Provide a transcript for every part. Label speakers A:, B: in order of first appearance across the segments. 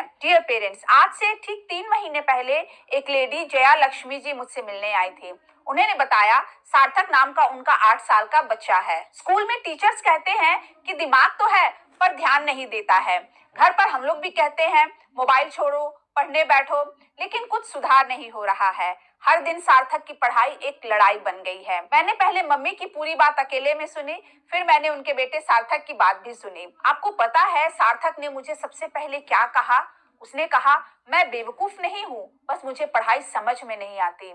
A: हैं। Dear parents, आज से ठीक 3 महीने पहले एक लेडी जया लक्ष्मी जी मुझसे मिलने आई थी। उन्होंने बताया सार्थक नाम का उनका 8 साल का बच्चा है। स्कूल में टीचर्स कहते हैं कि दिमाग तो है पर ध्यान नहीं देता है। घर पर हम लोग भी कहते हैं मोबाइल छोड़ो, पढ़ने बैठो, लेकिन कुछ सुधार नहीं हो रहा है। हर दिन सार्थक की पढ़ाई एक लड़ाई बन गई है। मैंने पहले मम्मी की पूरी बात अकेले में सुनी, फिर मैंने उनके बेटे सार्थक की बात भी सुनी। आपको पता है सार्थक ने मुझे सबसे पहले क्या कहा? उसने कहा, मैं बेवकूफ नहीं हूँ, बस मुझे पढ़ाई समझ में नहीं आती।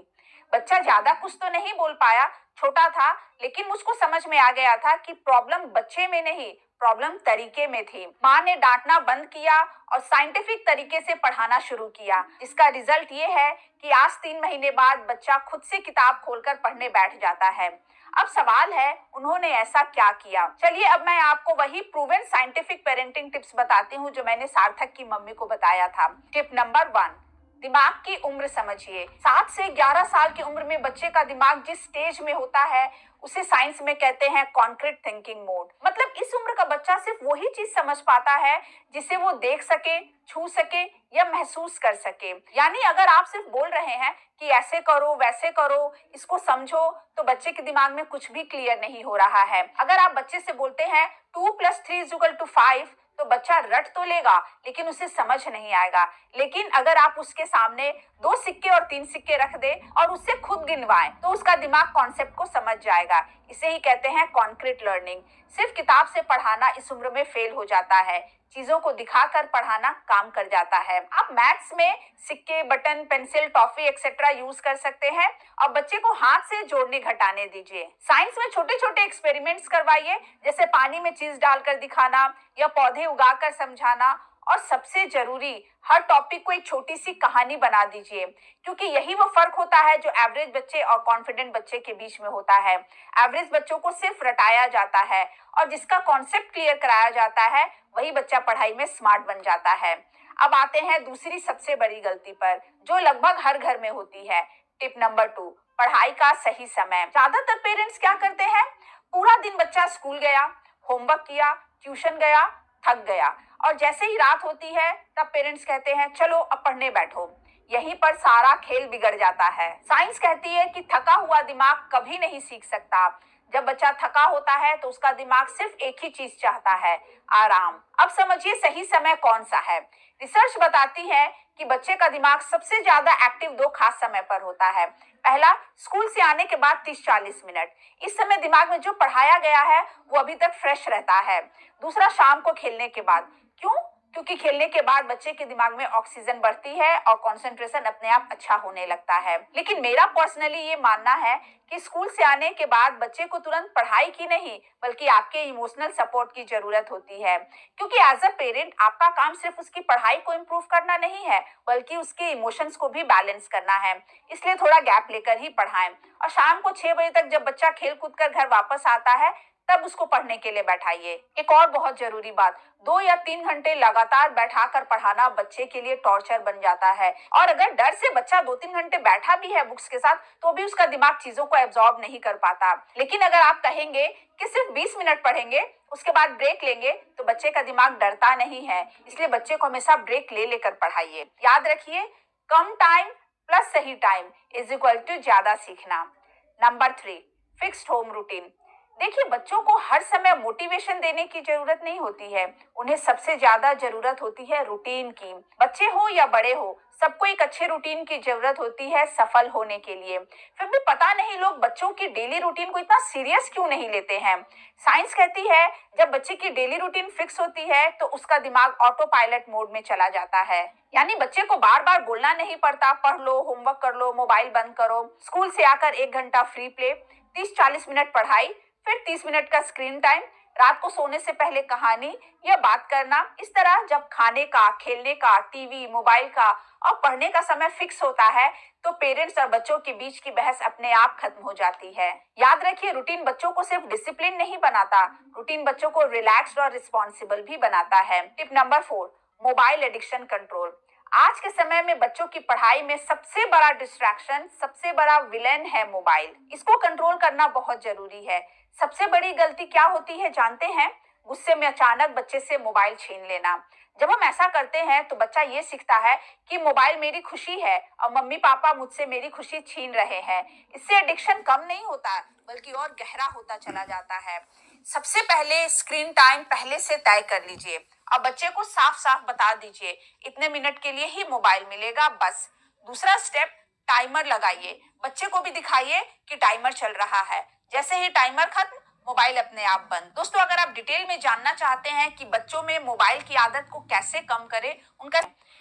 A: बच्चा ज्यादा कुछ तो नहीं बोल पाया, छोटा था, लेकिन मुझको समझ में आ गया था कि प्रॉब्लम बच्चे में नहीं, प्रॉब्लम तरीके में थी। माँ ने डांटना बंद किया और साइंटिफिक तरीके से पढ़ाना शुरू किया, जिसका रिजल्ट ये है कि आज 3 महीने बाद बच्चा खुद से किताब खोलकर पढ़ने बैठ जाता है। अब सवाल है, उन्होंने ऐसा क्या किया? चलिए अब मैं आपको वही प्रूवन साइंटिफिक पेरेंटिंग टिप्स बताती हूँ जो मैंने सार्थक की मम्मी को बताया था। टिप नंबर 1, दिमाग की उम्र समझिए। 7 से 11 साल की उम्र में बच्चे का दिमाग जिस स्टेज में होता है उसे साइंस में कहते हैं कॉन्क्रीट थिंकिंग मोड। मतलब इस उम्र का बच्चा सिर्फ वही चीज समझ पाता है जिसे वो देख सके, छू सके या महसूस कर सके। यानी अगर आप सिर्फ बोल रहे हैं कि ऐसे करो, वैसे करो, इसको समझो, तो बच्चे के दिमाग में कुछ भी क्लियर नहीं हो रहा है। अगर आप बच्चे से बोलते हैं 2+3=5, तो बच्चा रट तो लेगा लेकिन उसे समझ नहीं आएगा। लेकिन अगर आप उसके सामने 2 सिक्के और 3 सिक्के रख दे और उससे खुद गिनवाएं तो उसका दिमाग कॉन्सेप्ट को समझ जाएगा। इसे ही कहते हैं कॉन्क्रीट लर्निंग। सिर्फ किताब से पढ़ाना इस उम्र में फेल हो जाता है, चीजों को दिखाकर पढ़ाना काम कर जाता है। आप मैथ्स में सिक्के, button, pencil, toffee etcetera use कर सकते हैं और बच्चे को हाथ से जोड़ने घटाने दीजिए। साइंस में छोटे छोटे एक्सपेरिमेंट्स करवाइए, जैसे पानी में चीज डालकर दिखाना या पौधे उगाकर समझाना। और सबसे जरूरी, हर टॉपिक को एक छोटी सी कहानी बना दीजिए, क्योंकि यही वो फर्क होता है जो एवरेज बच्चे और कॉन्फिडेंट बच्चे के बीच में होता है। एवरेज बच्चों को सिर्फ रटाया जाता है और जिसका कॉन्सेप्ट क्लियर कराया जाता है वही बच्चा पढ़ाई में स्मार्ट बन जाता है। अब आते हैं दूसरी सबसे बड़ी गलती पर, जो लगभग हर घर में होती है। टिप नंबर 2, पढ़ाई का सही समय। ज्यादातर पेरेंट्स क्या करते हैं, पूरा दिन बच्चा स्कूल गया, होमवर्क किया, ट्यूशन गया, थक गया, और जैसे ही रात होती है तब पेरेंट्स कहते हैं चलो अब पढ़ने बैठो। यहीं पर सारा खेल बिगड़ जाता है। साइंस कहती है कि थका हुआ दिमाग कभी नहीं सीख सकता। जब बच्चा थका होता है तो उसका दिमाग सिर्फ एक ही चीज चाहता है, आराम। अब समझिए सही समय कौन सा है। रिसर्च बताती है कि बच्चे का दिमाग सबसे ज्यादा एक्टिव 2 खास समय पर होता है। पहला, स्कूल से आने के बाद 30-40 मिनट। इस समय दिमाग में जो पढ़ाया गया है वो अभी तक फ्रेश रहता है। दूसरा, शाम को खेलने के बाद। क्यों? क्योंकि खेलने के बाद बच्चे के दिमाग में ऑक्सीजन बढ़ती है और कंसंट्रेशन अपने आप अच्छा होने लगता है। लेकिन मेरा पर्सनली ये मानना है कि स्कूल से आने के बाद बच्चे को तुरंत पढ़ाई की नहीं बल्कि आपके इमोशनल सपोर्ट की जरूरत होती है, क्योंकि एज अ पेरेंट आपका काम सिर्फ उसकी पढ़ाई को इम्प्रूव करना नहीं है बल्कि उसके इमोशंस को भी बैलेंस करना है। इसलिए थोड़ा गैप लेकर ही पढ़ाएं और शाम को 6 बजे तक जब बच्चा खेल कूद कर घर वापस आता है तब उसको पढ़ने के लिए बैठाइए। एक और बहुत जरूरी बात, 2 या 3 घंटे लगातार बैठाकर पढ़ाना बच्चे के लिए टॉर्चर बन जाता है। और अगर डर से बच्चा 2-3 घंटे बैठा भी है बुक्स के साथ तो भी उसका दिमाग चीजों को एब्जॉर्ब नहीं कर पाता। लेकिन अगर आप कहेंगे कि सिर्फ 20 मिनट पढ़ेंगे, उसके बाद ब्रेक लेंगे, तो बच्चे का दिमाग डरता नहीं है। इसलिए बच्चे को हमेशा ब्रेक ले लेकर पढ़ाइए। याद रखिए, कम टाइम प्लस सही टाइम = ज्यादा सीखना। Number 3, fixed home routine. देखिए, बच्चों को हर समय मोटिवेशन देने की जरूरत नहीं होती है, उन्हें सबसे ज्यादा जरूरत होती है रूटीन की। बच्चे हो या बड़े हो, सबको एक अच्छे रूटीन की जरूरत होती है सफल होने के लिए। फिर भी पता नहीं लोग बच्चों की डेली रूटीन को इतना सीरियस क्यों नहीं लेते हैं। साइंस कहती है जब बच्चे की डेली रूटीन फिक्स होती है तो उसका दिमाग ऑटो पायलट मोड में चला जाता है। यानी बच्चे को बार बार बोलना नहीं पड़ता, पढ़ लो, होमवर्क कर लो, मोबाइल बंद करो। स्कूल से आकर 1 घंटा फ्री प्ले, 30-40 मिनट पढ़ाई, फिर 30 मिनट का स्क्रीन टाइम, रात को सोने से पहले कहानी या बात करना। इस तरह जब खाने का, खेलने का, टीवी, मोबाइल का और पढ़ने का समय फिक्स होता है तो पेरेंट्स और बच्चों के बीच की बहस अपने आप खत्म हो जाती है। याद रखिए, रूटीन बच्चों को सिर्फ डिसिप्लिन नहीं बनाता, रूटीन बच्चों को रिलैक्स्ड और रिस्पॉन्सिबल भी बनाता है। Tip number 4, mobile addiction control. आज के समय में बच्चों की पढ़ाई में सबसे बड़ा डिस्ट्रैक्शन, सबसे बड़ा विलेन है मोबाइल। इसको कंट्रोल करना बहुत जरूरी है। सबसे बड़ी गलती क्या होती है जानते हैं? गुस्से में अचानक बच्चे से मोबाइल छीन लेना। जब हम ऐसा करते हैं तो बच्चा ये सीखता है कि मोबाइल मेरी खुशी है और मम्मी पापा मुझसे मेरी खुशी छीन रहे हैं। इससे एडिक्शन कम नहीं होता बल्कि और गहरा होता चला जाता है। सबसे पहले स्क्रीन टाइम पहले से तय कर लीजिए और बच्चे को साफ साफ बता दीजिए इतने मिनट के लिए ही मोबाइल मिलेगा बस। दूसरा स्टेप, टाइमर लगाइए। बच्चे को भी दिखाइए कि टाइमर चल रहा है। जैसे ही टाइमर खत्म, मोबाइल अपने आप बंद। दोस्तों, अगर आप डिटेल में जानना चाहते हैं कि बच्चों में मोबाइल की आदत को कैसे कम करें, उनका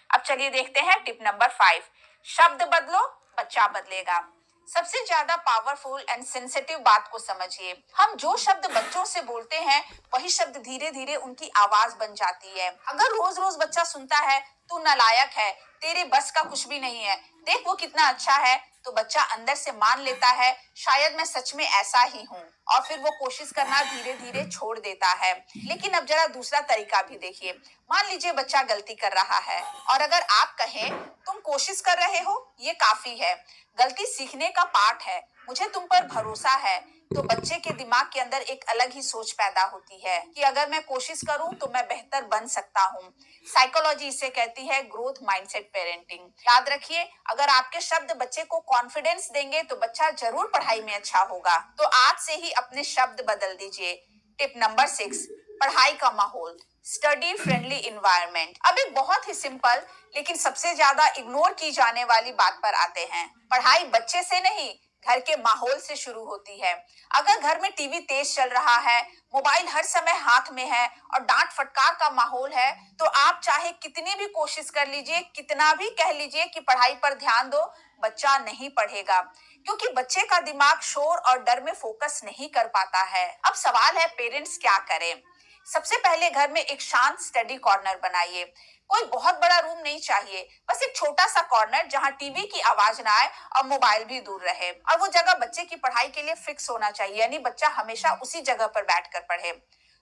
A: अब चलिए देखते हैं टिप नंबर 5। शब्द बदलो, बच्चा बदलेगा। सबसे ज्यादा पावरफुल एंड सेंसिटिव बात को समझिए। हम जो शब्द बच्चों से बोलते हैं वही शब्द धीरे धीरे उनकी आवाज बन जाती है। अगर रोज रोज बच्चा सुनता है तू नालायक है, तेरे बस का कुछ भी नहीं है, देख वो कितना अच्छा है, तो बच्चा अंदर से मान लेता है शायद मैं सच में ऐसा ही हूँ, और फिर वो कोशिश करना धीरे धीरे छोड़ देता है। लेकिन अब जरा दूसरा तरीका भी देखिए। मान लीजिए बच्चा गलती कर रहा है और अगर आप कहें तुम कोशिश कर रहे हो, ये काफी है, गलती सीखने का पार्ट है, मुझे तुम पर भरोसा है, तो बच्चे के दिमाग के अंदर एक अलग ही सोच पैदा होती है कि अगर मैं कोशिश करूं तो मैं बेहतर बन सकता हूं। साइकोलॉजी इसे कहती है ग्रोथ माइंडसेट पेरेंटिंग। याद रखिए, अगर आपके शब्द बच्चे को कॉन्फिडेंस देंगे तो बच्चा जरूर पढ़ाई में अच्छा होगा। तो आज से ही अपने शब्द बदल दीजिए। टिप नंबर 6, पढ़ाई का माहौल, स्टडी फ्रेंडली इन्वायरमेंट। अब एक बहुत ही सिंपल लेकिन सबसे ज्यादा इग्नोर की जाने वाली बात पर आते हैं। पढ़ाई बच्चे से नहीं, घर के माहौल से शुरू होती है। अगर घर में टीवी तेज चल रहा है, मोबाइल हर समय हाथ में है और डांट फटकार का माहौल है, तो आप चाहे कितनी भी कोशिश कर लीजिए, कितना भी कह लीजिए कि पढ़ाई पर ध्यान दो, बच्चा नहीं पढ़ेगा, क्योंकि बच्चे का दिमाग शोर और डर में फोकस नहीं कर पाता है। अब सवाल है पेरेंट्स क्या करें। सबसे पहले घर में एक शांत स्टडी कॉर्नर बनाइए। कोई बहुत बड़ा रूम नहीं चाहिए, बस एक छोटा सा कॉर्नर जहां टीवी की आवाज ना आए और मोबाइल भी दूर रहे। और वो जगह बच्चे की पढ़ाई के लिए फिक्स होना चाहिए, यानी बच्चा हमेशा उसी जगह पर बैठकर पढ़े।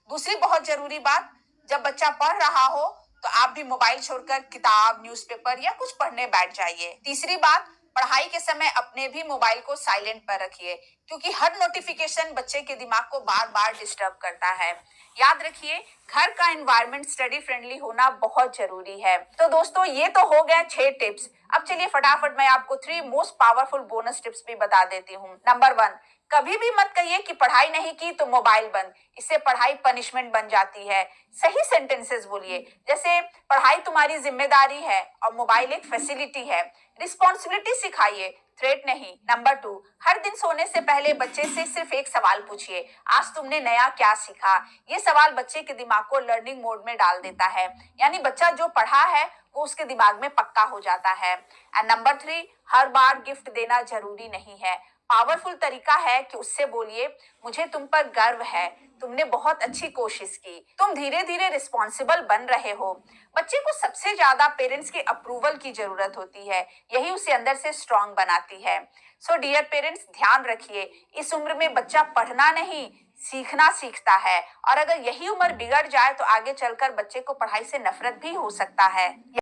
A: दूसरी बहुत जरूरी बात, जब बच्चा पढ़ रहा हो तो आप भी मोबाइल छोड़कर किताब, न्यूज़पेपर या कुछ पढ़ने बैठ जाइए। तीसरी बात, पढ़ाई के समय अपने भी मोबाइल को साइलेंट पर रखिए, क्योंकि हर नोटिफिकेशन बच्चे के दिमाग को बार बार डिस्टर्ब करता है। याद रखिए, घर का एनवायरनमेंट स्टडी फ्रेंडली होना बहुत जरूरी है। तो दोस्तों, ये तो हो गए 6 टिप्स। अब चलिए फटाफट मैं आपको 3 मोस्ट पावरफुल बोनस टिप्स भी बता देती हूँ। नंबर 1, कभी भी मत कहिए कि पढ़ाई नहीं की तो मोबाइल बंद। इससे पढ़ाई पनिशमेंट बन जाती है। सही सेंटेंसेस बोलिए, जैसे पढ़ाई तुम्हारी जिम्मेदारी है और मोबाइल एक फैसिलिटी है। रिस्पॉन्सिबिलिटी सिखाइए, थ्रेट नहीं। नंबर 2, हर दिन सोने से पहले बच्चे से सिर्फ एक सवाल पूछिए, आज तुमने नया क्या सीखा। ये सवाल बच्चे के दिमाग को लर्निंग मोड में डाल देता है, यानी बच्चा जो पढ़ा है वो उसके दिमाग में पक्का हो जाता है। And number 3, her bar gift देना जरूरी नहीं है। पावरफुल तरीका है कि उससे बोलिए, मुझे तुम पर गर्व है, तुमने बहुत अच्छी कोशिश की, तुम धीरे धीरे रिस्पॉन्सिबल बन रहे हो। बच्चे को सबसे ज्यादा पेरेंट्स के अप्रूवल की जरूरत होती है, यही उसे अंदर से स्ट्रांग बनाती है। सो डियर पेरेंट्स, ध्यान रखिए, इस उम्र में बच्चा पढ़ना नहीं सीखना सीखता है, और अगर यही उम्र बिगड़ जाए तो आगे चलकर बच्चे को पढ़ाई से नफरत भी हो सकता है।